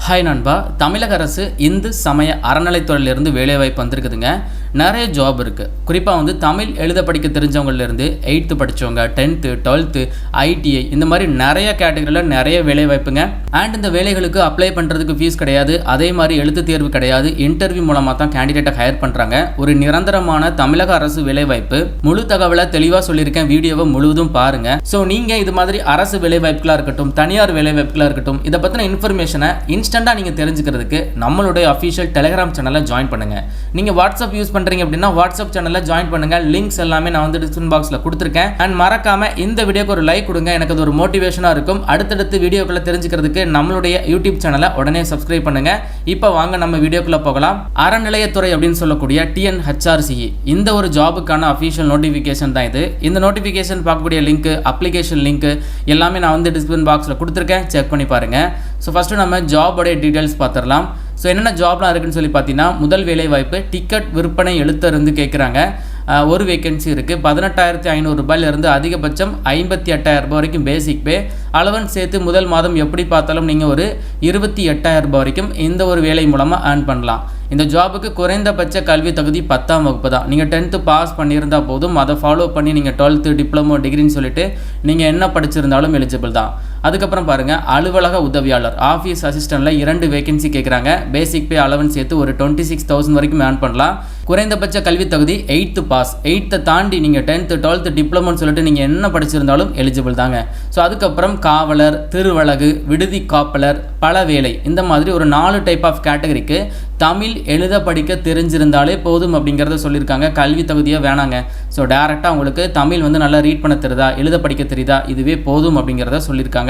Hi நண்பா, தமிழக அரசு இந்து சமய அறநிலைத்துறையிலிருந்து வேலைவாய்ப்பு வந்திருக்குதுங்க. நிறைய ஜாப் இருக்குது. குறிப்பாக தமிழ் எழுத படிக்க தெரிஞ்சவங்கலேருந்து 8th படித்தவங்க, 10th, 12th, ITI இந்த மாதிரி நிறைய கேட்டகரியில் நிறைய வேலைவாய்ப்புங்க. அண்ட் இந்த வேலைகளுக்கு அப்ளை பண்ணுறதுக்கு ஃபீஸ் கிடையாது. அதே மாதிரி எழுத்து தேர்வு கிடையாது. இன்டர்வியூ மூலமாக தான் கேண்டிடேட்டை ஹையர் பண்ணுறாங்க. ஒரு நிரந்தரமான தமிழக அரசு வேலைவாய்ப்பு. முழு தகவலை தெளிவாக சொல்லியிருக்கேன். வீடியோவை முழுவதும் பாருங்கள். ஸோ நீங்கள் இது மாதிரி அரசு வேலைவாய்ப்புகளாக இருக்கட்டும், தனியார் வேலைவாய்ப்புகளாக இருக்கட்டும், இதை பற்றின இன்ஃபர்மேஷனை இன்ஸ்டன்ட்டாக நீங்கள் தெரிஞ்சுக்கிறதுக்கு நம்மளுடைய அஃபிஷியல் டெலிகிராம் சேனலை ஜாயின் பண்ணுங்கள். நீங்கள் வாட்ஸ்அப் யூஸ் பண்ணுறீங்க அப்படின்னா வாட்ஸ்அப் சேனலில் ஜாயின் பண்ணுங்கள். லிங்க்ஸ் எல்லாமே நான் டிஸ்கிரிப்ஷன் பாக்ஸில் கொடுத்துருக்கேன். அண்ட் மறக்காமல் இந்த வீடியோக்கு ஒரு லைக் கொடுங்க. எனக்கு அது ஒரு மோட்டிவேஷனாக இருக்கும். அடுத்தடுத்து வீடியோக்களை தெரிஞ்சுக்கிறதுக்கு நம்மளுடைய யூடியூப் சேனலை உடனே சப்ஸ்கிரைப் பண்ணுங்கள். இப்போ வாங்க நம்ம வீடியோக்குள்ளே போகலாம். அறநிலையத்துறை அப்படின்னு சொல்லக்கூடிய TNHRCE இந்த ஒரு ஜாபுக்கான அஃபிஷியல் நோட்டிஃபிகேஷன் தான் இது. இந்த நோட்டிஃபிகேஷன் பார்க்கக்கூடிய லிங்க், அப்ளிகேஷன் லிங்க் எல்லாமே நான் டிஸ்கிரிப்ஷன் பாக்ஸில் கொடுத்துருக்கேன். செக் பண்ணி பாருங்கள். ஸோ ஃபஸ்ட்டு நம்ம ஜாபோடைய டீட்டெயில்ஸ் பார்த்துடலாம். ஸோ என்னென்ன ஜாப்லாம் இருக்குன்னு சொல்லி பார்த்தீங்கன்னா, முதல் வேலைவாய்ப்பு டிக்கெட் விற்பனை எழுத்தர் கேட்குறாங்க. ஒரு வேகன்சி இருக்குது. 18,500 ரூபாயிலிருந்து அதிகபட்சம் 58,000 ரூபாய் வரைக்கும் பேசிக் பே. அலவன்ஸ் சேர்த்து முதல் மாதம் எப்படி பார்த்தாலும் நீங்கள் ஒரு 28,000 ரூபாய் வரைக்கும் இந்த ஒரு வேலை மூலமாக ஏர்ன் பண்ணலாம். இந்த ஜாபுக்கு குறைந்தபட்ச கல்வி தகுதி 10ஆம் வகுப்பு தான். நீங்கள் 10th பாஸ் பண்ணியிருந்தால் போதும். அதை ஃபாலோ பண்ணி நீங்கள் 12th டிப்ளமோ டிகிரின்னு சொல்லிட்டு நீங்கள் என்ன படிச்சிருந்தாலும் எலிஜிபிள் தான். அதுக்கப்புறம் பாருங்கள், அலுவலக உதவியாளர் ஆஃபீஸ் அசிஸ்டண்ட்டில் 2 வேகன்சி கேட்குறாங்க. பேசிக் பே அலவன்ஸ் சேர்த்து ஒரு 26,000 வரைக்கும் ஏர்ன் பண்ணலாம். குறைந்தபட்ச கல்வி தகுதி 8th பாஸ். 8th தாண்டி நீங்கள் 10th 12th டிப்ளமோன்னு சொல்லிட்டு நீங்கள் என்ன படிச்சிருந்தாலும் எலிஜிபிள் தாங்க. ஸோ அதுக்கப்புறம் காவலர், திருவழகு, விடுதி காப்பலர், பல வேலை, இந்த மாதிரி ஒரு 4 டைப் ஆஃப் கேட்டகரிக்கு தமிழ் எழுத படிக்க தெரிஞ்சிருந்தாலே போதும் அப்படிங்கிறத சொல்லியிருக்காங்க. கல்வி தகுதியாக வேணாங்க. ஸோ டேரெக்டாக உங்களுக்கு தமிழ் நல்லா ரீட் பண்ண தெரியுதா, எழுத படிக்க தெரியுதா, இதுவே போதும் அப்படிங்கிறத சொல்லியிருக்காங்க.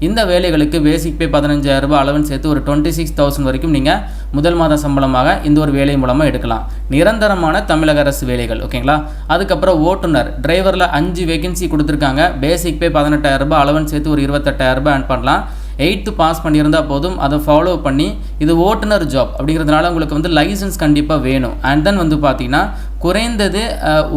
இந்த வேலைகளுக்கு பேசிக் பே 15,000 ரூபாய் அலவன்ஸ் சேர்த்து ஒரு 26,000 வரைக்கும் நீங்கள் முதல் மாத சம்பளமாக இந்த ஒரு வேலை மூலமாக எடுக்கலாம். நிரந்தரமான தமிழக அரசு வேலைகள். ஓகேங்களா. அதுக்கப்புறம் ஓட்டுநர், டிரைவரில் 5 வேகன்சி கொடுத்துருக்காங்க. பேசிக் பே 18,000 ரூபாய் அலவன்ஸ் சேர்த்து ஒரு 28,000 ரூபாய் ஏர்ன் பண்ணலாம். 8th பாஸ் பண்ணியிருந்தால் போதும். அதை ஃபாலோ பண்ணி, இது ஓட்டுநர் ஜாப் அப்படிங்கிறதுனால உங்களுக்கு லைசன்ஸ் கண்டிப்பாக வேணும். அண்ட் தென் பார்த்தீங்கன்னா குறைந்தது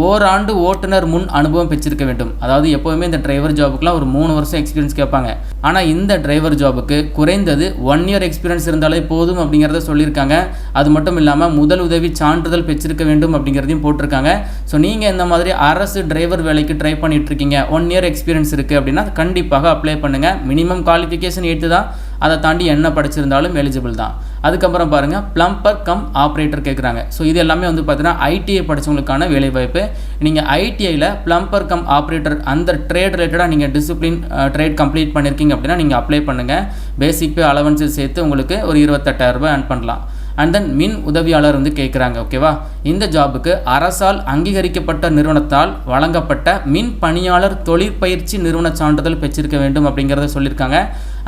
ஓராண்டு ஓட்டுநர் முன் அனுபவம் பெற்றிருக்க வேண்டும். அதாவது எப்போவுமே இந்த டிரைவர் ஜாபுக்குலாம் ஒரு 3 வருஷம் எக்ஸ்பீரியன்ஸ் கேட்பாங்க. ஆனால் இந்த டிரைவர் ஜாபுக்கு குறைந்தது 1 year எக்ஸ்பீரியன்ஸ் இருந்தாலே போதும் அப்படிங்கிறத சொல்லியிருக்காங்க. அது மட்டும் இல்லாமல் முதல் உதவி சான்றிதழ் பெற்றிருக்க வேண்டும் அப்படிங்கிறதையும் போட்டிருக்காங்க. ஸோ நீங்கள் இந்த மாதிரி அரசு டிரைவர் வேலைக்கு ட்ரை பண்ணிட்டு இருக்கீங்க, 1 year எக்ஸ்பீரியன்ஸ் இருக்குது அப்படின்னா கண்டிப்பாக அப்ளை பண்ணுங்கள். மினிமம் குவாலிஃபிகேஷன் 8th தான். அதை தாண்டி என்ன படிச்சிருந்தாலும் எலிஜிபிள் தான். அதுக்கப்புறம் பாருங்கள், பிளம்பர் கம் ஆப்ரேட்டர் கேட்குறாங்க. ஸோ இது எல்லாமே பார்த்தீங்கன்னா ITI படித்தவங்களுக்கான வேலைவாய்ப்பு. நீங்கள் ITIயில் பிளம்பர் கம் ஆப்ரேட்டர் அந்த ட்ரேட் ரிலேட்டடாக நீங்கள் டிசிப்ளின் ட்ரேட் கம்ப்ளீட் பண்ணியிருக்கீங்க அப்படின்னா நீங்கள் அப்ளை பண்ணுங்கள். பேசிக் பே அலவன்ஸில் சேர்த்து உங்களுக்கு ஒரு 28,000 ரூபாய் ஏர்ன் பண்ணலாம். அண்ட் தென் மின் உதவியாளர் கேட்குறாங்க. ஓகேவா. இந்த ஜாபுக்கு அரசால் அங்கீகரிக்கப்பட்ட நிறுவனத்தால் வழங்கப்பட்ட மின் பணியாளர் தொழிற்பயிற்சி நிறுவன சான்றிதழ் பெற்றிருக்க வேண்டும் அப்படிங்கிறத சொல்லியிருக்காங்க.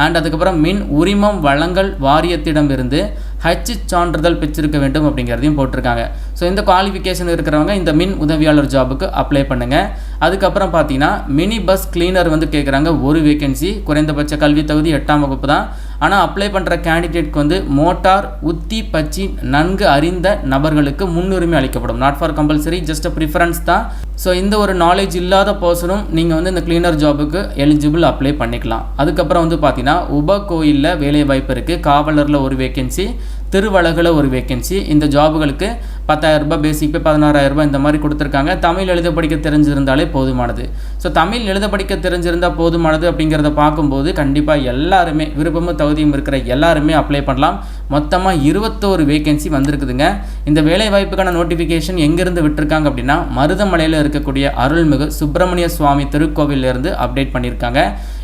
அண்ட் அதுக்கப்புறம் மின் உரிமம் வழங்கல் வாரியத்திடமிருந்து H சான்றிதழ் பெற்றிருக்க வேண்டும் அப்படிங்கிறதையும் போட்டிருக்காங்க. ஸோ இந்த குவாலிஃபிகேஷன் இருக்கிறவங்க இந்த மின் உதவியாளர் ஜாபுக்கு அப்ளை பண்ணுங்கள். அதுக்கப்புறம் பார்த்தீங்கன்னா மினி பஸ் கிளீனர் கேட்குறாங்க. ஒரு வேகன்சி. குறைந்தபட்ச கல்வி தகுதி 8ஆம் வகுப்பு தான். ஆனால் அப்ளை பண்ணுற கேண்டிடேட்க்கு மோட்டார் உத்தி பற்றி நன்கு அறிந்த நபர்களுக்கு முன்னுரிமை அளிக்கப்படும். Not for compulsory, just preference தான். ஸோ இந்த ஒரு நாலேஜ் இல்லாத பர்சனும் நீங்கள் இந்த கிளீனர் ஜாபுக்கு எலிஜிபிள் அப்ளை பண்ணிக்கலாம். அதுக்கப்புறம் பார்த்தீங்கன்னா உப கோயிலில் வேலை வாய்ப்பு இருக்குது. காவலரில் ஒரு வேகன்சி, திருவழகில் ஒரு வேகன்சி. இந்த ஜாபுகளுக்கு 10,000 ரூபாய் பேசிக் பே 16,000 ரூபாய் இந்த மாதிரி கொடுத்துருக்காங்க. தமிழ் எழுத படிக்க தெரிஞ்சிருந்தாலே போதுமானது. ஸோ தமிழ் எழுத படிக்க தெரிஞ்சிருந்தால் போதுமானது அப்படிங்கிறத பார்க்கும்போது கண்டிப்பாக எல்லாருமே, விருப்பமும் தகுதியும் இருக்கிற எல்லாருமே அப்ளை பண்ணலாம். மொத்தமாக 21 வேகன்சி வந்திருக்குதுங்க. இந்த வேலை வாய்ப்புக்கான நோட்டிஃபிகேஷன் எங்கேருந்து விட்டுருக்காங்க அப்படின்னா, மருதமலையில் இருக்கக்கூடிய அருள்மிகு சுப்பிரமணிய சுவாமி திருக்கோவிலிருந்து அப்டேட் பண்ணியிருக்காங்க.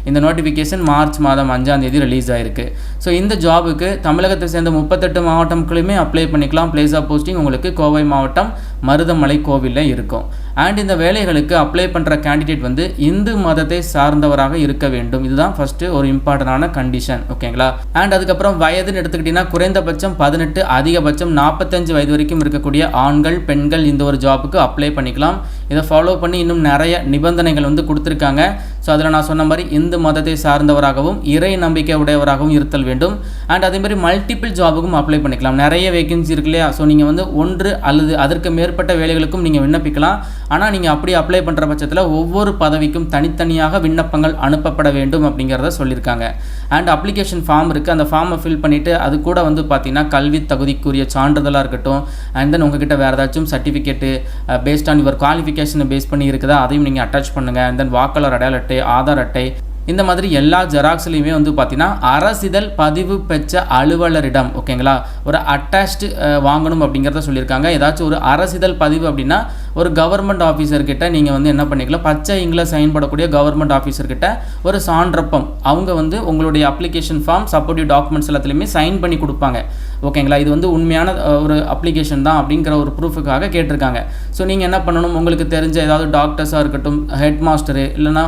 இந்த நோட்டிஃபிகேஷன் மார்ச் மாதம் 5ஆம் தேதி ரிலீஸ் ஆகிருக்கு. ஸோ இந்த ஜாபுக்கு தமிழகத்தை சேர்ந்த 38 மாவட்டங்களுமே அப்ளை பண்ணிக்கலாம். பிளேஸ் ஆஃப் போஸ்டிங் உங்களுக்கு கோவை மாவட்டம் மருதமலை கோவிலில் இருக்கும். அண்ட் இந்த வேலைகளுக்கு அப்ளை பண்ணுற கேண்டிடேட் இந்து மதத்தை சார்ந்தவராக இருக்க வேண்டும். இதுதான் ஃபஸ்ட்டு ஒரு இம்பார்ட்டண்டான கண்டிஷன். ஓகேங்களா. அண்ட் அதுக்கப்புறம் வயதுன்னு எடுத்துக்கிட்டிங்கன்னா குறைந்தபட்சம் 18, அதிகபட்சம் 45 வயது வரைக்கும் இருக்கக்கூடிய ஆண்கள், பெண்கள் இந்த ஒரு ஜாபுக்கு அப்ளை பண்ணிக்கலாம். இதை ஃபாலோ பண்ணி இன்னும் நிறைய நிபந்தனைகள் கொடுத்துருக்காங்க. ஸோ அதில் நான் சொன்ன மாதிரி இந்து மதத்தை சார்ந்தவராகவும் இறை நம்பிக்கை உடையவராகவும் இருத்தல் வேண்டும். அண்ட் அதேமாதிரி மல்டிபிள் ஜாபுக்கும் அப்ளை பண்ணிக்கலாம். நிறைய வேகன்சி இருக்கு இல்லையா? ஸோ நீங்கள் வந்து ஒன்று அல்லது அதற்கு மேற்பட்ட வேலைகளுக்கும் நீங்கள் விண்ணப்பிக்கலாம். ஆனால் நீங்கள் அப்படி அப்ளை பண்ணுற பட்சத்தில் ஒவ்வொரு பதவிக்கும் தனித்தனியாக விண்ணப்பங்கள் அனுப்பப்பட வேண்டும் அப்படிங்கிறத சொல்லியிருக்காங்க. அண்ட் அப்ளிகேஷன் ஃபார்ம் இருக்குது, அந்த ஃபார்மை ஃபில் பண்ணிவிட்டு அது கூட வந்து பார்த்தீங்கன்னா கல்வி தகுதிக்குரிய சான்றிதழாக இருக்கட்டும், அண்ட் தென் உங்ககிட்ட வேறு ஏதாச்சும் சர்டிஃபிகேட்டு பேஸ்ட் ஆன் யுவர் குவாலிஃபிகேஷனை பேஸ் பண்ணி இருக்குதா அதையும் நீங்கள் அட்டாச் பண்ணுங்கள். அண்ட் தென் வாக்காளர் அடையாள அட்டை, ஆதார் அட்டை, இந்த மாதிரி எல்லா ஜெராக்ஸ்லையுமே வந்து பார்த்தீங்கன்னா அரசிதழ் பதிவு பெற்ற அலுவலரிடம் ஓகேங்களா ஒரு அட்டாச்டு வாங்கணும் அப்படிங்கிறத சொல்லியிருக்காங்க. ஏதாச்சும் ஒரு அரசிதழ் பதிவு அப்படின்னா ஒரு கவர்மெண்ட் ஆஃபீஸர்கிட்ட நீங்கள் வந்து என்ன பண்ணிக்கலாம், பச்சை இங்கில் சைன் போடக்கூடிய கவர்மெண்ட் ஆஃபீஸர்கிட்ட ஒரு சான்றப்பம் அவங்க வந்து உங்களுடைய அப்ளிகேஷன் ஃபார்ம் சப்போர்ட்டிவ் டாக்குமெண்ட்ஸ் எல்லாத்துலேயுமே சைன் பண்ணி கொடுப்பாங்க ஓகேங்களா. இது வந்து உண்மையான ஒரு அப்ளிகேஷன் தான் அப்படிங்கிற ஒரு ப்ரூஃபுக்காக கேட்டிருக்காங்க. ஸோ நீங்கள் என்ன பண்ணணும், உங்களுக்கு தெரிஞ்ச ஏதாவது டாக்டர்ஸாக இருக்கட்டும், ஹெட் மாஸ்டரு, இல்லைனா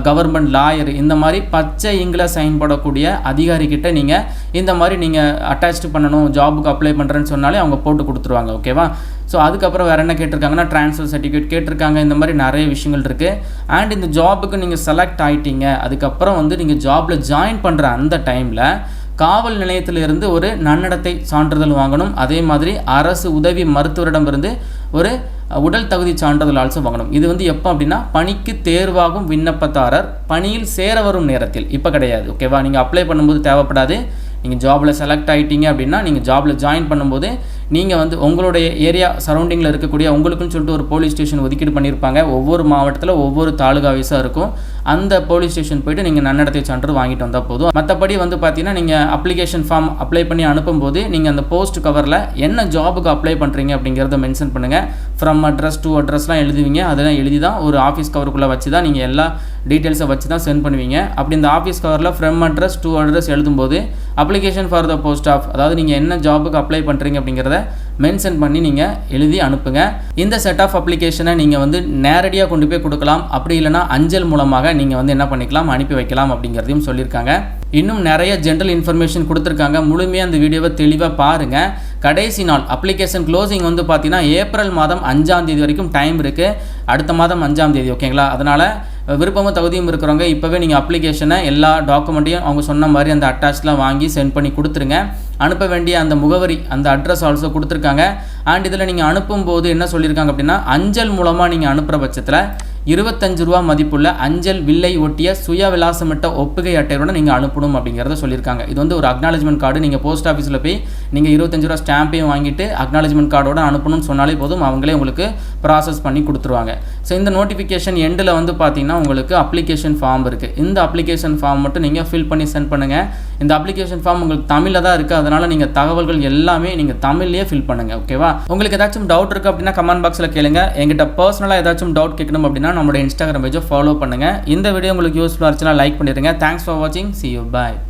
கவர்மெண்ட் லாயர், இந்த மாதிரி பச்சை இங்கில் சைன் போடக்கூடிய அதிகாரிக்கிட்ட நீங்கள் இந்த மாதிரி நீங்கள் அட்டாச்சு பண்ணணும், ஜாபுக்கு அப்ளை பண்ணுறேன்னு சொன்னாலே அவங்க போட்டு கொடுத்துருவாங்க ஓகேவா. ஸோ அதுக்கப்புறம் வேறு என்ன கேட்டிருக்காங்கன்னா ட்ரான்ஸ்ஃபர் சர்டிஃபிகேட் கேட்டிருக்காங்க. இந்த மாதிரி நிறைய விஷயங்கள் இருக்குது. அண்ட் இந்த ஜாபுக்கு நீங்கள் செலக்ட் ஆகிட்டீங்க, அதுக்கப்புறம் வந்து நீங்கள் ஜாபில் ஜாயின் பண்ணுற அந்த டைமில் காவல் நிலையத்திலிருந்து ஒரு நன்னடத்தை சான்றிதழ் வாங்கணும். அதே மாதிரி அரசு உதவி மருத்துவரிடமிருந்து ஒரு உடல் தகுதி சான்றிதழ் ஆல்சோ வாங்கணும். இது வந்து எப்போ அப்படின்னா பணிக்கு தேர்வாகும் விண்ணப்பதாரர் பணியில் சேர வரும் நேரத்தில், இப்போ கிடையாது ஓகேவா. நீங்கள் அப்ளை பண்ணும்போது தேவைப்படாது. நீங்கள் ஜாபில் செலக்ட் ஆகிட்டீங்க அப்படின்னா நீங்கள் ஜாபில் ஜாயின் பண்ணும்போது நீங்கள் வந்து உங்களுடைய ஏரியா சரௌண்டிங்கில் இருக்கக்கூடிய உங்களுக்குன்னு சொல்லிட்டு ஒரு போலீஸ் ஸ்டேஷன் ஒதுக்கீடு பண்ணியிருப்பாங்க. ஒவ்வொரு மாவட்டத்தில் ஒவ்வொரு தாலுகா வைஸாக இருக்கும். அந்த போலீஸ் ஸ்டேஷன் போய்ட்டு நீங்கள் நன்னடத்தை சான்று வாங்கிட்டு வந்தால் போதும். மற்றபடி வந்து பார்த்தீங்கன்னா நீங்கள் அப்ளிகேஷன் ஃபார்ம் அப்ளை பண்ணி அனுப்பும்போது நீங்கள் அந்த போஸ்ட் கவரில் என்ன ஜாபுக்கு அப்ளை பண்ணுறீங்க அப்படிங்கிறத மென்ஷன் பண்ணுங்கள். ஃப்ரம் அட்ரஸ் டு அட்ரஸ்லாம் எழுதுவீங்க. அதெல்லாம் எழுதி தான் ஒரு ஆஃபீஸ் கவருக்குள்ளே வச்சு தான் நீங்கள் எல்லா டீட்டெயில்ஸை வச்சு தான் சென்ட் பண்ணுவீங்க. அப்படி இந்த ஆஃபீஸ் கவரில் ஃப்ரம் அட்ரஸ் டு அட்ரஸ் எழுதும்போது application for the post of, அதாவது நீங்கள் என்ன ஜாபுக்கு அப்ளை பண்ணுறீங்க அப்படிங்கிறத மென்ஷன் பண்ணி நீங்கள் எழுதி அனுப்புங்க. இந்த செட் ஆஃப் அப்ளிகேஷனை நீங்கள் வந்து நேரடியாக கொண்டு போய் கொடுக்கலாம். அப்படி இல்லைனா அஞ்சல் மூலமாக நீங்கள் வந்து என்ன பண்ணிக்கலாம், அனுப்பி வைக்கலாம் அப்படிங்கிறதையும் சொல்லியிருக்காங்க. இன்னும் நிறைய ஜென்ரல் இன்ஃபர்மேஷன் கொடுத்துருக்காங்க. முழுமையாக அந்த வீடியோவை தெளிவாக பாருங்கள். கடைசி நாள் அப்ளிகேஷன் க்ளோசிங் வந்து பார்த்தீங்கன்னா ஏப்ரல் மாதம் 5ஆம் தேதி வரைக்கும் டைம் இருக்குது. அடுத்த மாதம் 5ஆம் தேதி ஓகேங்களா. அதனால் விருப்பமும் தகுதியும் இருக்கிறவங்க இப்போவே நீங்கள் அப்ளிகேஷனை எல்லா டாக்குமெண்ட்டையும் அவங்க சொன்ன மாதிரி அந்த அட்டாச்லாம் வாங்கி சென்ட் பண்ணி கொடுத்துருங்க. அனுப்ப வேண்டிய அந்த முகவரி அந்த அட்ரஸ் ஆல்சோ கொடுத்துருக்காங்க. அண்ட் இதில் நீங்கள் அனுப்பும்போது என்ன சொல்லியிருக்காங்க அப்படின்னா அஞ்சல் மூலமாக நீங்கள் அனுப்புகிற பட்சத்தில் 25 ரூபா மதிப்புள்ள அஞ்சல் வில்லை ஒட்டிய சுய விலாசமிட்ட ஒப்புகை அட்டையோட நீங்கள் அனுப்பணும் அப்படிங்கிறத சொல்லியிருக்காங்க. இது வந்து ஒரு அக்னாலஜ்மெண்ட் கார்டு. நீங்கள் போஸ்ட் ஆஃபீஸில் போய் நீங்கள் 25 ரூபா ஸ்டாம்பையும் வாங்கிட்டு அக்னாலஜ்மெண்ட் கார்டோட அனுப்பணும்னு சொன்னாலே போதும், அவங்களே உங்களுக்கு ப்ராசஸ் பண்ணி கொடுத்துருவாங்க. ஸோ இந்த நோட்டிஃபிகேஷன் எண்டில் வந்து பார்த்தீங்கன்னா உங்களுக்கு அப்ளிகேஷன் ஃபார்ம் இருக்குது. இந்த அப்ளிகேஷன் ஃபார்ம் மட்டும் நீங்கள் ஃபில் பண்ணி சென்ட் பண்ணுங்கள். இந்த அப்ளிகேஷன் ஃபார்ம் உங்களுக்கு தமிழில் தான் இருக்குது. அதனால் நீங்கள் தகவல்கள் எல்லாமே நீங்கள் தமிழ்லேயே ஃபில் பண்ணுங்கள் ஓகேவா. உங்களுக்கு ஏதாச்சும் டவுட் இருக்குது அப்படின்னா கமெண்ட் பாக்ஸில் கேளுங்க. எங்கிட்ட பர்சனலாக ஏதாச்சும் டவுட் கேட்கணும் அப்படின்னா நம்மளோட இன்ஸ்டாகிராம் பேஜை ஃபாலோ பண்ணுங்கள். இந்த வீடியோ உங்களுக்கு யூஸ்ஃபுல்லாக இருந்துச்சுன்னா லைக் பண்ணிடுங்க. தேங்க்ஸ் ஃபார் வாட்சிங். See you. Bye.